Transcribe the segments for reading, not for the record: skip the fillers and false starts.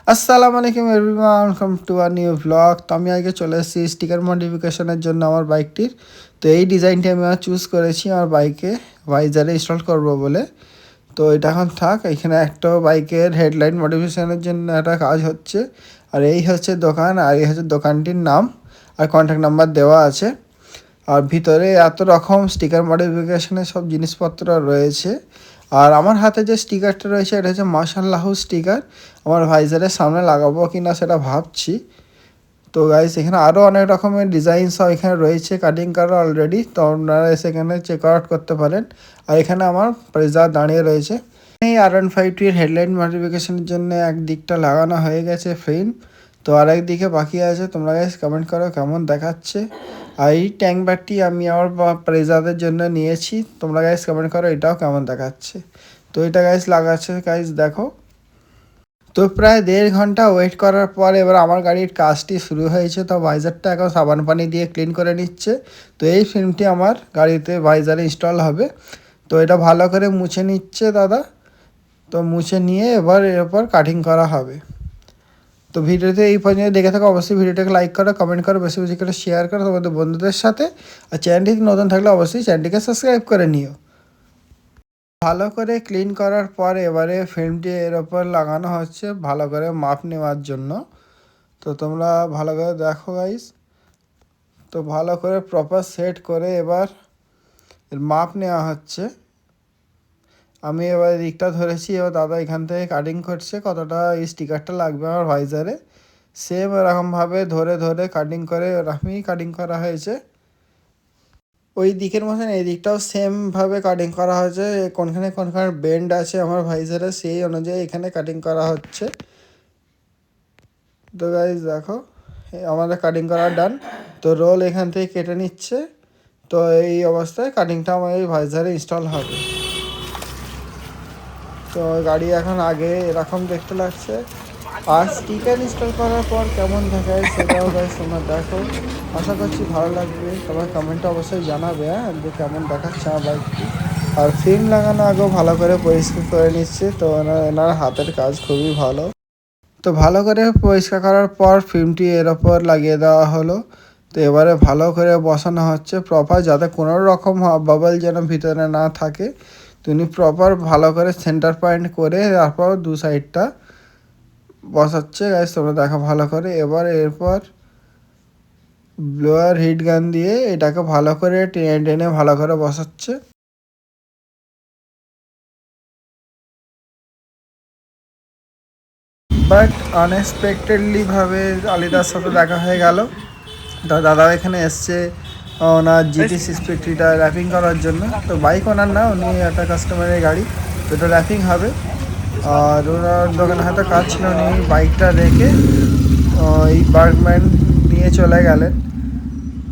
আসসালামু আলাইকুম everyone, welcome to a new vlog. তো আমি আগে চলে এসেছি স্টিকার মডিফিকেশনের জন্য আমার বাইকটির। তো এই ডিজাইনটি আমি চুজ করেছি আমার বাইকে ভাইজারে ইনস্টল করব বলে। তো এটা এখন থাক, এখানে একটা বাইকের হেডলাইট মডিফিকেশনের জন্য একটা কাজ হচ্ছে। আর এই হচ্ছে দোকান, আর এই হচ্ছে দোকানটির নাম, আর কন্ট্যাক্ট নাম্বার দেওয়া আছে। আর ভিতরে এত রকম স্টিকার মডিফিকেশনের সব জিনিসপত্র রয়েছে। আর আমার হাতে যে স্টিকারটা রয়েছে এটা হচ্ছে মাশাআল্লাহ স্টিকার। আমার ভাইজারের সামনে লাগাবো কি না সেটা ভাবছি। তো গাইস এখানে আরও অনেক রকমের ডিজাইন সব এখানে রয়েছে কাটিং করা অলরেডি, তো আপনারা এসে এখানে চেক আউট করতে পারেন। আর এখানে আমার প্রেজার দাঁড়িয়ে রয়েছে। এই R15টির হেডলাইট মডিফিকেশনের জন্য এক দিকটা লাগানো হয়ে গেছে ফ্রেম, তো আরেক দিকে বাকি আছে। তোমরা গাইস কমেন্ট করো কেমন দেখাচ্ছে। আর এই ট্যাঙ্ক ব্যাগটি আমি আমার প্রেজারের জন্য নিয়েছি, তোমরা গাইস কমেন্ট করো এটাও কেমন দেখাচ্ছে। তো এটা গাইস লাগাচ্ছে গাইস দেখো। তো প্রায় 1.5 ঘন্টা ওয়েট করার পর এবার আমার গাড়ির কাজটি শুরু হয়েছে। তো ভাইজারটা এখন সাবান পানি দিয়ে ক্লিন করে নিচ্ছে। তো এই ফিল্মটি আমার গাড়িতে ভাইজারে ইনস্টল হবে। তো এটা ভালো করে মুছে নিচ্ছে দাদা। তো মুছে নিয়ে এবার এরপর কাটিং করা হবে। তো ভিডিওতে এই পর্যন্ত দেখে থাকো, অবশ্যই ভিডিওটাকে লাইক করো, কমেন্ট করো, বেশি বেশি করে শেয়ার করো তোমাদের বন্ধুদের সাথে। আর চ্যানেলটি নতুন থাকলে অবশ্যই চ্যানেলটিকে সাবস্ক্রাইব করে নিও। ভালো করে ক্লিন করার পর এবারে ফিল্মটি এর ওপর লাগানো হচ্ছে ভালো করে মাপ নেওয়ার জন্য। তো তোমরা ভালো করে দেখো গাইস। তো ভালো করে প্রপার সেট করে এবার এর মাপ নেওয়া হচ্ছে। আমি এবার দিকটা ধরেছি, এবার দাদা এখান থেকে কাটিং করছে কতটা এই স্টিকারটা লাগবে আমার ভাইজারে। সেম এরকমভাবে ধরে ধরে কাটিং করে এরকমই কাটিং করা হয়েছে। ওই দিকের মতন এই দিকটাও সেমভাবে কাটিং করা হয়েছে। কোনখানে কোনখানে বেন্ড আছে আমার ভাইজারে সেই অনুযায়ী এখানে কাটিং করা হচ্ছে। তো গাইজ দেখো আমাদের কাটিং করা ডান। তো রোল এখান থেকে কেটে নিচ্ছে। তো এই অবস্থায় কাটিংটা আমার এই ভাইজারে ইনস্টল হবে। তো গাড়ি এখন আগে এরকম দেখতে লাগছে। আর স্টিকার ইনস্টল করার পর কেমন দেখায় সেটাও গাইজ তোমরা দেখো। আশা করছি ভালো লাগবে, তোমার কমেন্টে অবশ্যই জানাবে যে কেমন দেখাচ্ছে আমার বাইকটি। আর ফিল্ম লাগানো আগেও ভালো করে পরিষ্কার করে নিচ্ছে। তো এনার হাতের কাজ খুবই ভালো। তো ভালো করে পরিষ্কার করার পর ফিল্মটি এর ওপর লাগিয়ে দেওয়া হলো। তো এবারে ভালো করে বসানো হচ্ছে প্রপার, যাতে কোনো রকম বাবল যেন ভিতরে না থাকে। তুমি প্রপার ভালো করে সেন্টার পয়েন্ট করে তারপর দু সাইডটা বসাচ্ছে গাইস, তোমরা দেখো ভালো করে। এবার এরপর ব্লোয়ার হিট গান দিয়ে এটাকে ভালো করে টেনে টেনে ভালো করে বসাচ্ছে। বাট আনএক্সপেক্টেডলিভাবে আলিদার সাথে দেখা হয়ে গেল। তো দাদা এখানে এসছে ওনার GT60টা র্যাপিং করার জন্য। তো বাইক ওনার না, উনি একটা কাস্টমারের গাড়ি, তো এটা র্যাপিং হবে। আর ওনার দোকানে হয়তো কাজ ছিল, উনি বাইকটা রেখে এই বার্গম্যান নিয়ে চলে গেলেন।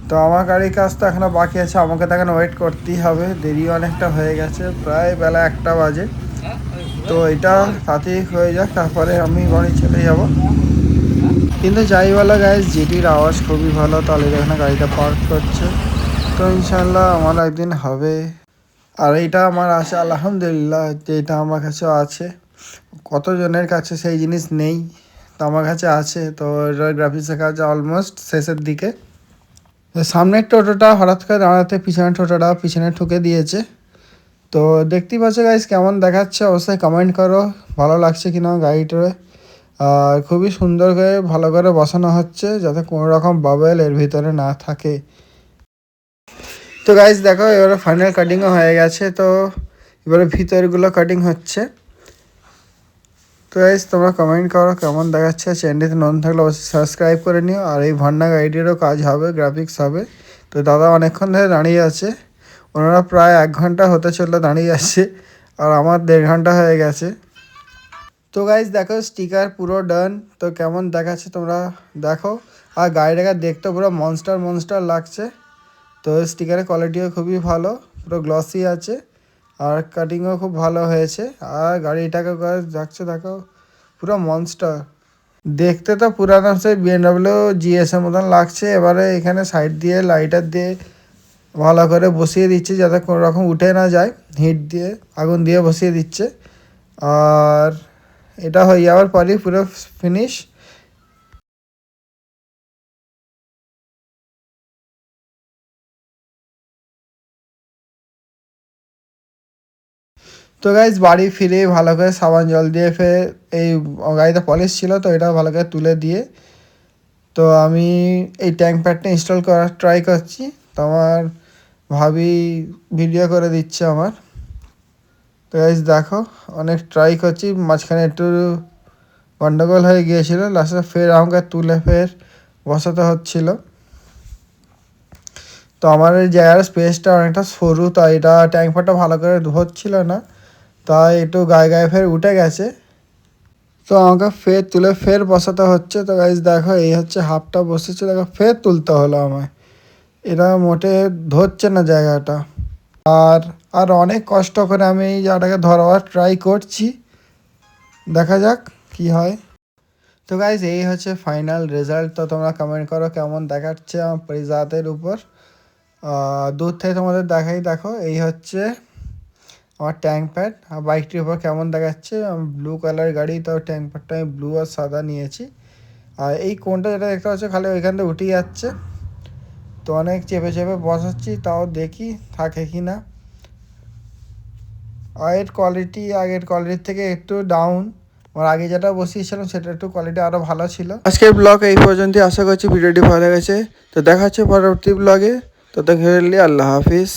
তো আমার গাড়ির কাজ তো এখনও বাকি আছে, আমাকে তো এখন ওয়েট করতেই হবে, দেরি অনেকটা হয়ে গেছে, প্রায় বেলা 1টা বাজে। তো এটা তাড়াতাড়ি হয়ে যাক তারপরে আমি বাড়ি চলে যাব। কিন্তু যাই বলো গাইজ, জিটির আওয়াজ খুবই ভালো। তাহলে এখানে গাড়িটা পার্ক করছে। তো ইনশাল্লাহ আমার একদিন হবে। আর এইটা আমার আছে আলহামদুলিল্লাহ যে এটা আমার কাছেও আছে। কতজনের কাছে সেই জিনিস নেই, তো আমার কাছে আছে। তো এটার গ্রাফিক্সের কাজ অলমোস্ট শেষের দিকে। সামনের টোটোটা হঠাৎ করে দাঁড়াতে পিছনের টোটোটা পিছনে ঠুকে দিয়েছে। তো দেখতেই পাচ্ছ গাইজ কেমন দেখাচ্ছে, অবশ্যই কমেন্ট করো ভালো লাগছে কিনা গাড়িটারে। আর খুবই সুন্দর করে ভালো করে বসানো হচ্ছে যাতে কোনো রকম বাবেল এর ভিতরে না থাকে। তো গাইজ দেখো এবারে ফাইনাল কাটিংও হয়ে গেছে। তো এবারে ভিতরগুলো কাটিং হচ্ছে। তো গাইজ তোমরা কমেন্ট করো কেমন দেখাচ্ছে। চ্যানেলটিতে নতুন থাকলে অবশ্যই সাবস্ক্রাইব করে নিও। আর এই ভান্ডা গাড়িটিরও কাজ হবে, গ্রাফিক্স হবে। তো দাদা অনেকক্ষণ ধরে দাঁড়িয়ে আছে, ওনারা প্রায় 1 ঘন্টা হতে চললো দাঁড়িয়ে আসছে, আর আমার 1.5 ঘন্টা হয়ে গেছে। তো গাইজ দেখো স্টিকার পুরো ডান। তো কেমন দেখাচ্ছে তোমরা দেখো। আর গাড়িটাকে দেখতে পুরো মনস্টার মনস্টার লাগছে। তো স্টিকারের কোয়ালিটিও খুবই ভালো, পুরো গ্লসি আছে। আর কাটিংও খুব ভালো হয়েছে। আর গাড়িটাকে যাচ্ছে দেখো পুরো মনস্টার দেখতে। তো পুরানো সেই BMW GS এর মতন লাগছে। এবারে এখানে সাইড দিয়ে লাইটার দিয়ে ভালো করে বসিয়ে দিচ্ছে যাতে কোনো রকম উঠে না যায়, হিট দিয়ে আগুন দিয়ে বসিয়ে দিচ্ছে। আর এটা হয়ে যাওয়ার পরই পুরো ফিনিশ। তো গাইজ বাড়ি ফিরে ভালো করে সাবান জল দিয়ে ফের এই গাড়িতে পলিশ ছিল তো এটা ভালো করে তুলে দিয়ে তো আমি এই ট্যাঙ্ক প্যাডটা ইনস্টল করার ট্রাই করছি। তো আমার ভাবি ভিডিও করে দিচ্ছে আমার। তো গাইজ দেখো অনেক ট্রাই করছি, মাঝখানে একটু গন্ডগোল হয়ে গিয়েছিলো, লাস্টে ফের আমাকে তুলে ফের বসাতে হচ্ছিল। তো আমার এই জায়গার স্পেসটা অনেকটা সরু, তাই এটা ট্যাঙ্ক প্যাডটা ভালো করে হচ্ছিল না, তাই একটু গায়ে গায়ে ফের উঠে গেছে। তো আমাকে ফের তুলে ফের বসাতে হচ্ছে। তো গাইজ দেখো এই হচ্ছে হাফটা বসেছে, দেখো ফের তুলতে হলো আমায়, এটা মোটে ধরছে না জায়গাটা। আর আর অনেক কষ্ট করে আমি এই জায়গাটাকে ধরবার ট্রাই করছি, দেখা যাক কি হয়। তো গাইজ এই হচ্ছে ফাইনাল রেজাল্ট। তো তোমরা কমেন্ট করো কেমন দেখাচ্ছে আমার পরিজাতের উপর। দূর থেকে তোমাদের দেখাই, দেখো এই হচ্ছে আমার ট্যাঙ্ক প্যাড। আর বাইকটির উপর কেমন দেখাচ্ছে, ব্লু কালার গাড়ি, তো ট্যাঙ্ক প্যাডটা আমি ব্লু আর সাদা নিয়েছি। আর এই কোনটা যেটা দেখতে পাচ্ছ খালি ওইখান থেকে উঠেই যাচ্ছে। তো অনেক চেপে চেপে বসাচ্ছি, তাও দেখি থাকে কি না। আগের কোয়ালিটির থেকে একটু ডাউন। আমার আগে যেটা বসিয়েছিলাম সেটা একটু কোয়ালিটি আরও ভালো ছিল। আজকের ব্লগ এই পর্যন্তই, আশা করছি ভিডিওটি ভালো লেগেছে। তো দেখা হচ্ছে পরবর্তী ব্লগে। তো দেখে আল্লাহ হাফিজ।